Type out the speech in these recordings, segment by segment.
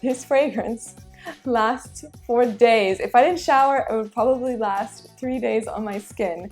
this fragrance lasts for days. If I didn't shower, it would probably last 3 days on my skin.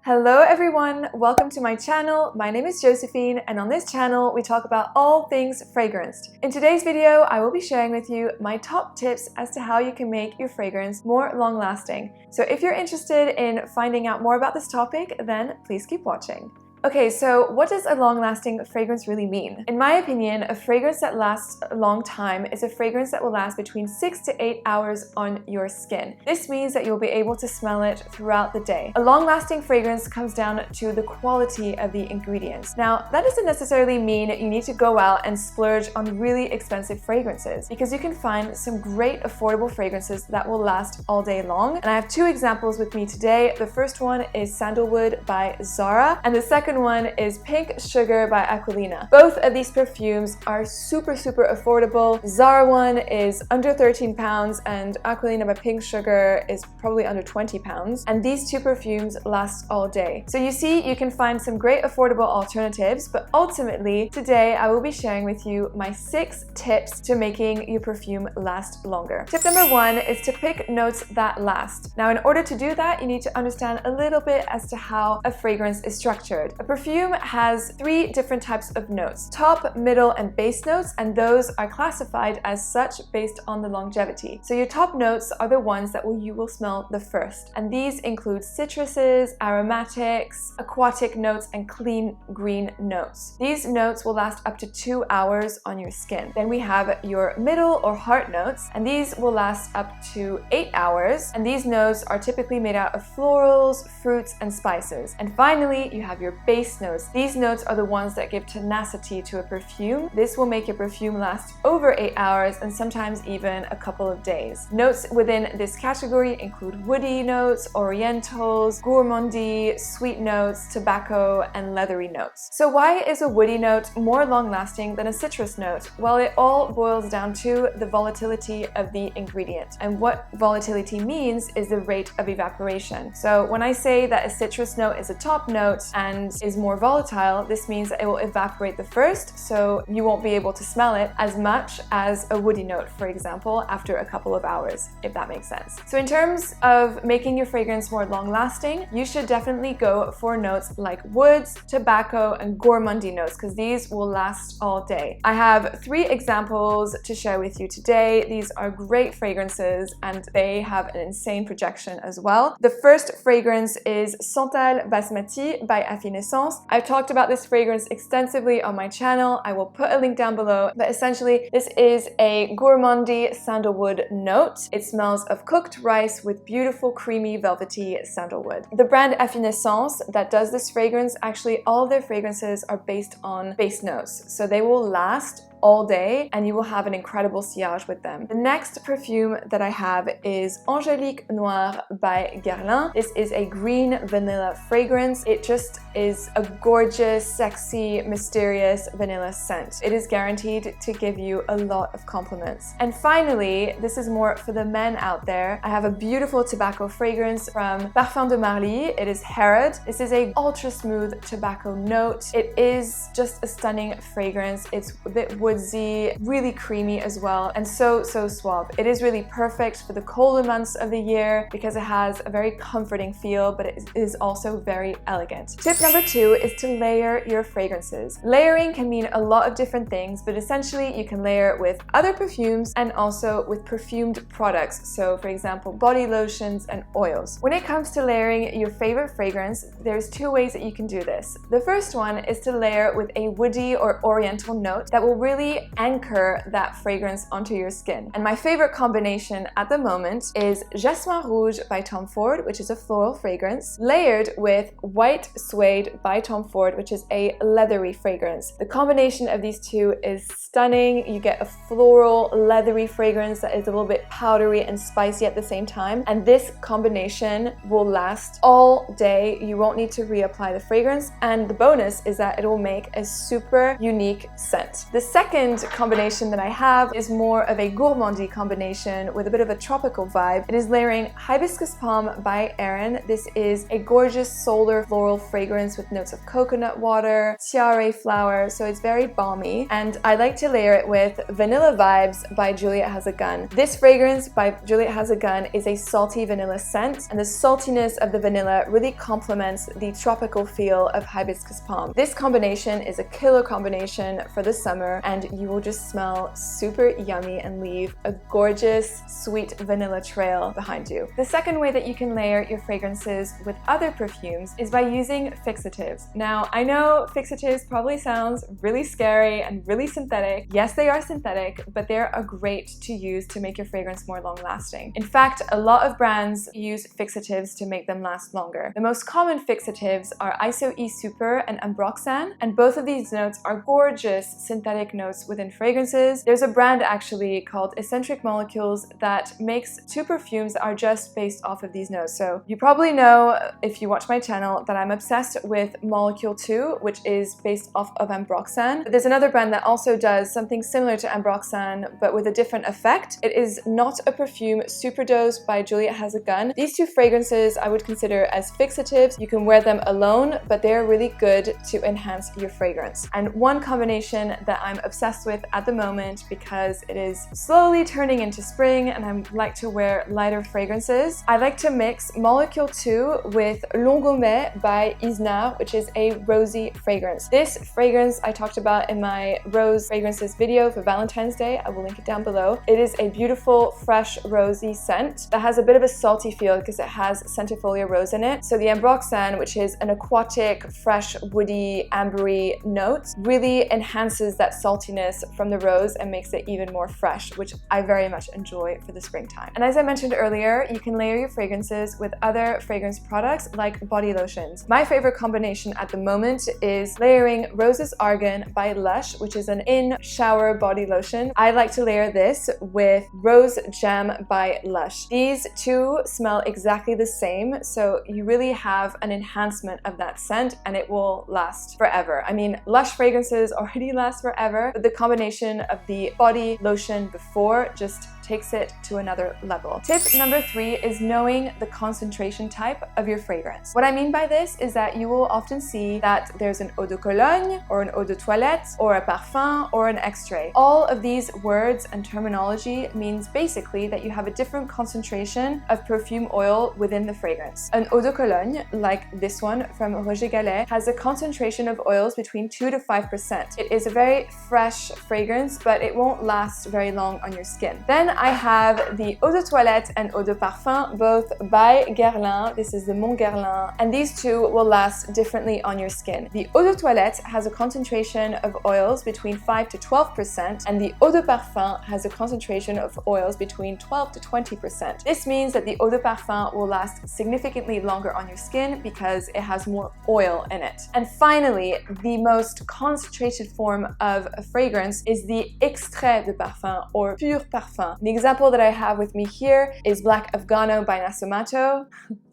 Hello everyone, welcome to my channel. My name is Josephine, and on this channel we talk about all things fragranced. In today's video, I will be sharing with you my top tips as to how you can make your fragrance more long-lasting. So if you're interested in finding out more about this topic, then please keep watching. Okay, so what does a long-lasting fragrance really mean? In my opinion, a fragrance that lasts a long time is a fragrance that will last between 6 to 8 hours on your skin. This means that you'll be able to smell it throughout the day. A long-lasting fragrance comes down to the quality of the ingredients. Now, that doesn't necessarily mean you need to go out and splurge on really expensive fragrances, because you can find some great affordable fragrances that will last all day long. And I have two examples with me today. The first one is Sandalwood by Zara, and the second one is Pink Sugar by Aquilina. Both of these perfumes are super affordable. Zara one is under 13 pounds and Aquilina by Pink Sugar is probably under 20 pounds. And these two perfumes last all day. So you see, you can find some great affordable alternatives, but ultimately today I will be sharing with you my 6 tips to making your perfume last longer. Tip number 1 is to pick notes that last. Now, in order to do that, you need to understand a little bit as to how a fragrance is structured. A perfume has 3 different types of notes: top, middle, and base notes, and those are classified as such based on the longevity. So your top notes are the ones that you will smell the first, and these include citruses, aromatics, aquatic notes, and clean green notes. These notes will last up to 2 hours on your skin. Then we have your middle or heart notes, and these will last up to 8 hours, and these notes are typically made out of florals, fruits, and spices. And finally, you have your base notes. These notes are the ones that give tenacity to a perfume. This will make your perfume last over 8 hours and sometimes even a couple of days. Notes within this category include woody notes, orientals, gourmandy, sweet notes, tobacco, and leathery notes. So why is a woody note more long-lasting than a citrus note? Well, it all boils down to the volatility of the ingredient. And what volatility means is the rate of evaporation. So when I say that a citrus note is a top note and is more volatile, this means that it will evaporate the first, so you won't be able to smell it as much as a woody note, for example, after a couple of hours, if that makes sense. So in terms of making your fragrance more long-lasting, you should definitely go for notes like woods, tobacco, and gourmandy notes, because these will last all day. I have 3 examples to share with you today. These are great fragrances and they have an insane projection as well. The first fragrance is Santal Basmati by Effervescence. I've talked about this fragrance extensively on my channel. I will put a link down below, but essentially this is a gourmandy sandalwood note. It smells of cooked rice with beautiful creamy velvety sandalwood. The brand Effervescence that does this fragrance, actually all of their fragrances are based on base notes, so they will last all day and you will have an incredible sillage with them. The next perfume that I have is Angélique Noire by Guerlain. This is a green vanilla fragrance. It just is a gorgeous, sexy, mysterious vanilla scent. It is guaranteed to give you a lot of compliments. And finally, this is more for the men out there. I have a beautiful tobacco fragrance from Parfum de Marly. It is Herod. This is a ultra smooth tobacco note. It is just a stunning fragrance. It's a bit woodsy, really creamy as well, and so suave. It is really perfect for the colder months of the year because it has a very comforting feel, but it is also very elegant. Tip number 2 is to layer your fragrances. Layering can mean a lot of different things, but essentially you can layer with other perfumes and also with perfumed products. So for example, body lotions and oils. When it comes to layering your favorite fragrance, there's 2 ways that you can do this. The first one is to layer with a woody or oriental note that will really anchor that fragrance onto your skin. And my favorite combination at the moment is Jasmin Rouge by Tom Ford, which is a floral fragrance, layered with White Suede by Tom Ford, which is a leathery fragrance. The combination of these 2 is stunning. You get a floral, leathery fragrance that is a little bit powdery and spicy at the same time. And this combination will last all day. You won't need to reapply the fragrance. And the bonus is that it will make a super unique scent. The second second combination that I have is more of a gourmandy combination with a bit of a tropical vibe. It is layering Hibiscus Palm by Erin. This is a gorgeous solar floral fragrance with notes of coconut water, tiare flower, so it's very balmy. And I like to layer it with Vanilla Vibes by Juliet Has a Gun. This fragrance by Juliet Has a Gun is a salty vanilla scent, and the saltiness of the vanilla really complements the tropical feel of Hibiscus Palm. This combination is a killer combination for the summer, and you will just smell super yummy and leave a gorgeous sweet vanilla trail behind you. The second way that you can layer your fragrances with other perfumes is by using fixatives. Now, I know fixatives probably sounds really scary and really synthetic. Yes, they are synthetic, but they're great to use to make your fragrance more long-lasting. In fact, a lot of brands use fixatives to make them last longer. The most common fixatives are Iso E Super and Ambroxan, and both of these notes are gorgeous synthetic notes within fragrances. There's a brand actually called Eccentric Molecules that makes two perfumes that are just based off of these notes. So you probably know, if you watch my channel, that I'm obsessed with Molecule 2, which is based off of Ambroxan. But there's another brand that also does something similar to Ambroxan, but with a different effect. It is Not a Perfume Superdose by Juliet Has a Gun. These two fragrances I would consider as fixatives. You can wear them alone, but they're really good to enhance your fragrance. And one combination that I'm obsessed with at the moment, because it is slowly turning into spring and I like to wear lighter fragrances, I like to mix Molecule 2 with Longomé by Isnar, which is a rosy fragrance. This fragrance I talked about in my rose fragrances video for Valentine's Day. I will link it down below. It is a beautiful, fresh, rosy scent that has a bit of a salty feel because it has centifolia rose in it. So the Ambroxan, which is an aquatic, fresh, woody, ambery note, really enhances that saltiness from the rose and makes it even more fresh, which I very much enjoy for the springtime. And as I mentioned earlier, you can layer your fragrances with other fragrance products like body lotions. My favorite combination at the moment is layering Roses Argan by Lush, which is an in-shower body lotion. I like to layer this with Rose Jam by Lush. These two smell exactly the same, so you really have an enhancement of that scent and it will last forever. I mean, Lush fragrances already last forever, but the combination of the body lotion before just takes it to another level. Tip number 3 is knowing the concentration type of your fragrance. What I mean by this is that you will often see that there's an eau de cologne or an eau de toilette or a parfum or an extrait. All of these words and terminology means basically that you have a different concentration of perfume oil within the fragrance. An eau de cologne, like this one from Roger Gallet, has a concentration of oils between 2 to 5%. It is a very fresh fragrance, but it won't last very long on your skin. Then I have the eau de toilette and eau de parfum, both by Guerlain. This is the Mont Guerlain, and these two will last differently on your skin. The eau de toilette has a concentration of oils between 5 to 12%, and the eau de parfum has a concentration of oils between 12 to 20%. This means that the eau de parfum will last significantly longer on your skin because it has more oil in it. And finally, the most concentrated form of a fragrance is the extrait de parfum or pur parfum. The example that I have with me here is Black Afghano by Nasomato.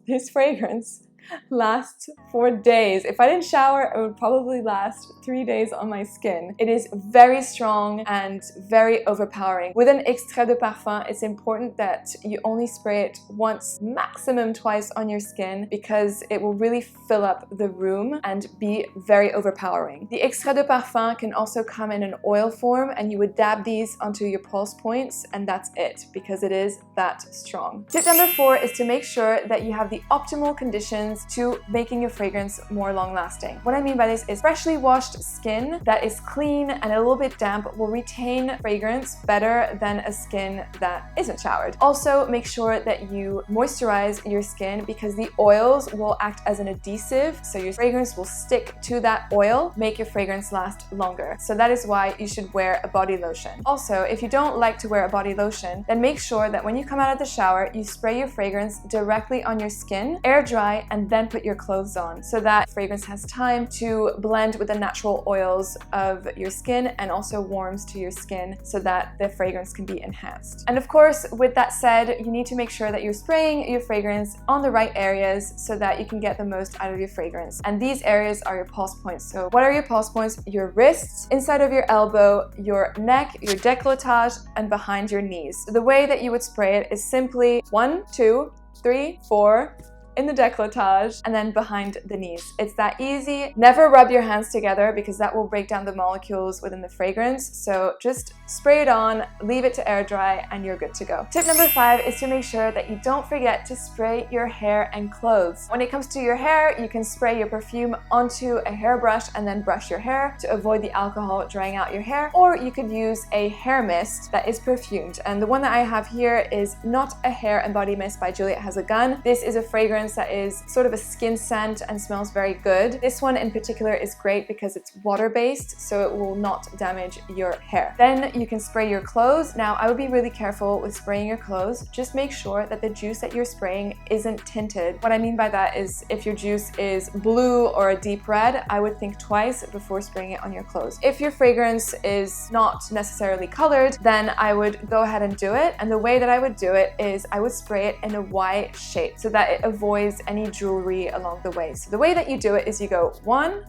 This fragrance lasts for days. If I didn't shower, it would probably last 3 days on my skin. It is very strong and very overpowering. With an extrait de parfum, it's important that you only spray it once, maximum twice on your skin, because it will really fill up the room and be very overpowering. The extrait de parfum can also come in an oil form, and you would dab these onto your pulse points, and that's it, because it is that strong. Tip number 4 is to make sure that you have the optimal conditions to making your fragrance more long-lasting. What I mean by this is freshly washed skin that is clean and a little bit damp will retain fragrance better than a skin that isn't showered. Also, make sure that you moisturize your skin because the oils will act as an adhesive, so your fragrance will stick to that oil, make your fragrance last longer. So that is why you should wear a body lotion. Also, if you don't like to wear a body lotion, then make sure that when you come out of the shower, you spray your fragrance directly on your skin, air dry, and and then put your clothes on, so that fragrance has time to blend with the natural oils of your skin and also warms to your skin so that the fragrance can be enhanced. And of course, with that said, you need to make sure that you're spraying your fragrance on the right areas so that you can get the most out of your fragrance. And these areas are your pulse points. So what are your pulse points? Your wrists, inside of your elbow, your neck, your décolletage, and behind your knees. The way that you would spray it is simply 1, 2, 3, 4, in the décolletage, and then behind the knees. It's that easy. Never rub your hands together because that will break down the molecules within the fragrance. So just spray it on, leave it to air dry, and you're good to go. Tip number 5 is to make sure that you don't forget to spray your hair and clothes. When it comes to your hair, you can spray your perfume onto a hairbrush and then brush your hair to avoid the alcohol drying out your hair, or you could use a hair mist that is perfumed. And the one that I have here is not a hair and body mist by Juliette Has a Gun. This is a fragrance that is sort of a skin scent and smells very good. This one in particular is great because it's water-based, so it will not damage your hair. Then you can spray your clothes. Now, I would be really careful with spraying your clothes. Just make sure that the juice that you're spraying isn't tinted. What I mean by that is if your juice is blue or a deep red, I would think twice before spraying it on your clothes. If your fragrance is not necessarily colored, then I would go ahead and do it. And the way that I would do it is I would spray it in a Y shape so that it avoids any jewelry along the way. So the way that you do it is you go 1,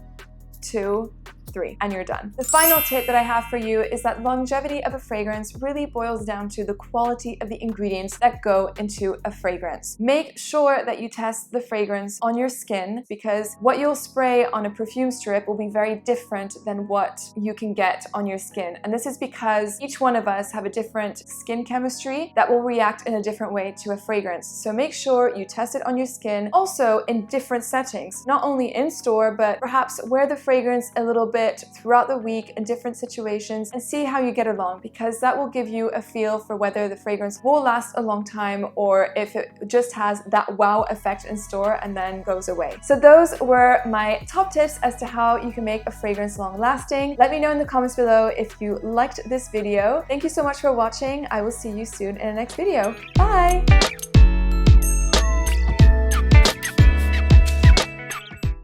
2, 3, and you're done. The final tip that I have for you is that longevity of a fragrance really boils down to the quality of the ingredients that go into a fragrance. Make sure that you test the fragrance on your skin, because what you'll spray on a perfume strip will be very different than what you can get on your skin. And this is because each one of us have a different skin chemistry that will react in a different way to a fragrance. So make sure you test it on your skin, also in different settings, not only in store, but perhaps wear the fragrance a little bit throughout the week in different situations and see how you get along, because that will give you a feel for whether the fragrance will last a long time or if it just has that wow effect in store and then goes away. So those were my top tips as to how you can make a fragrance long lasting. Let me know in the comments below if you liked this video. Thank you so much for watching. I will see you soon in the next video. Bye!